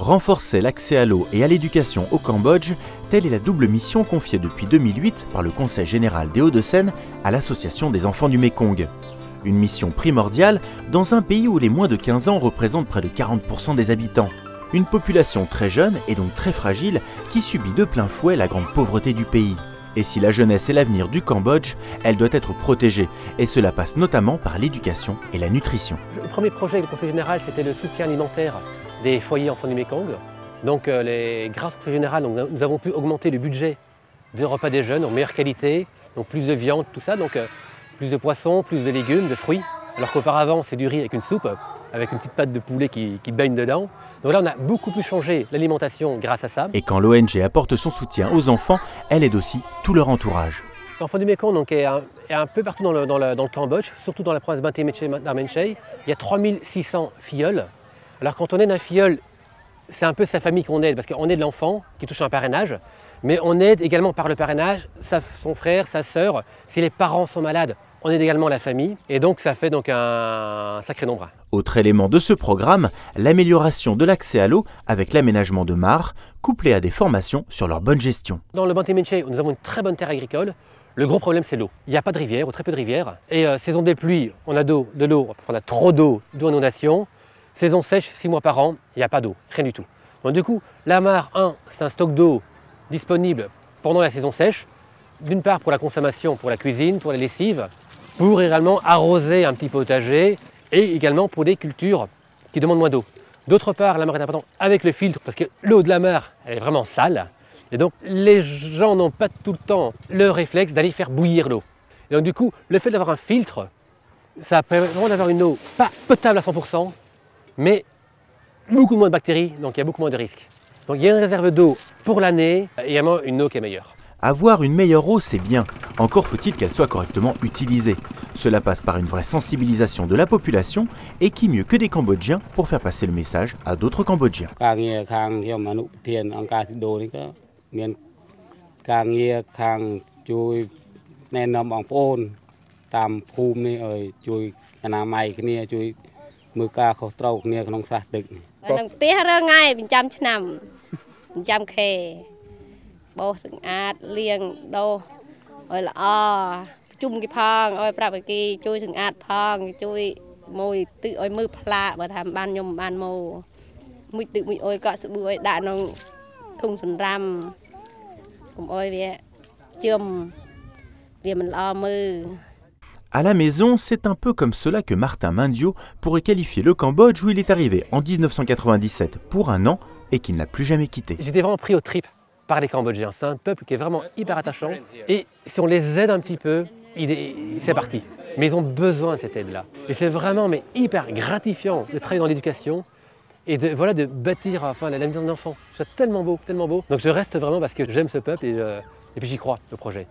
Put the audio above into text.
Renforcer l'accès à l'eau et à l'éducation au Cambodge, telle est la double mission confiée depuis 2008 par le Conseil général des Hauts-de-Seine à l'Association des enfants du Mékong. Une mission primordiale dans un pays où les moins de 15 ans représentent près de 40% des habitants. Une population très jeune et donc très fragile qui subit de plein fouet la grande pauvreté du pays. Et si la jeunesse est l'avenir du Cambodge, elle doit être protégée. Et cela passe notamment par l'éducation et la nutrition. Le premier projet du Conseil général, c'était le soutien alimentaire des foyers enfants du Mékong. Donc grâce au Conseil général, nous avons pu augmenter le budget des repas des jeunes en meilleure qualité, donc plus de viande, tout ça, donc plus de poissons, plus de légumes, de fruits. Alors qu'auparavant, c'est du riz avec une soupe, avec une petite pâte de poulet qui baigne dedans. Donc là, on a beaucoup plus changé l'alimentation grâce à ça. Et quand l'ONG apporte son soutien aux enfants, elle aide aussi tout leur entourage. L'enfant du Mékong donc, est un peu partout dans le Cambodge, surtout dans la province Banteay Meanchey Darmenchey. Il y a 3600 filleuls. Alors quand on aide un filleul, c'est un peu sa famille qu'on aide, parce qu'on aide l'enfant qui touche un parrainage, mais on aide également par le parrainage son frère, sa sœur. Si les parents sont malades, on aide également la famille, et donc ça fait donc un sacré nombre. Autre élément de ce programme, l'amélioration de l'accès à l'eau avec l'aménagement de mares, couplé à des formations sur leur bonne gestion. Dans le Banteay Meanchey, nous avons une très bonne terre agricole. Le gros problème, c'est l'eau. Il n'y a pas de rivière, ou très peu de rivières. Et saison des pluies, on a de l'eau, on a trop d'eau inondation. Saison sèche, 6 mois par an, il n'y a pas d'eau, rien du tout. Donc du coup, la mare, c'est un stock d'eau disponible pendant la saison sèche, d'une part pour la consommation, pour la cuisine, pour la lessive, pour également arroser un petit potager et également pour des cultures qui demandent moins d'eau. D'autre part, la mare est importante avec le filtre parce que l'eau de la mare, elle est vraiment sale. Et donc, les gens n'ont pas tout le temps le réflexe d'aller faire bouillir l'eau. Et donc du coup, le fait d'avoir un filtre, ça permet vraiment d'avoir une eau pas potable à 100%, mais beaucoup moins de bactéries, donc il y a beaucoup moins de risques. Donc il y a une réserve d'eau pour l'année et également une eau qui est meilleure. Avoir une meilleure eau, c'est bien. Encore faut-il qu'elle soit correctement utilisée. Cela passe par une vraie sensibilisation de la population et qui mieux que des Cambodgiens pour faire passer le message à d'autres Cambodgiens. À la maison, c'est un peu comme cela que Martin Mindio pourrait qualifier le Cambodge où il est arrivé en 1997 pour un an et qu'il n'a plus jamais quitté. J'étais vraiment pris aux tripes par les Cambodgiens. C'est un peuple qui est vraiment hyper attachant et si on les aide un petit peu, c'est parti. Mais ils ont besoin de cette aide-là. Et c'est vraiment hyper gratifiant de travailler dans l'éducation et de bâtir l'avenir de l'enfant. C'est tellement beau, tellement beau. Donc je reste vraiment parce que j'aime ce peuple et puis j'y crois, le projet.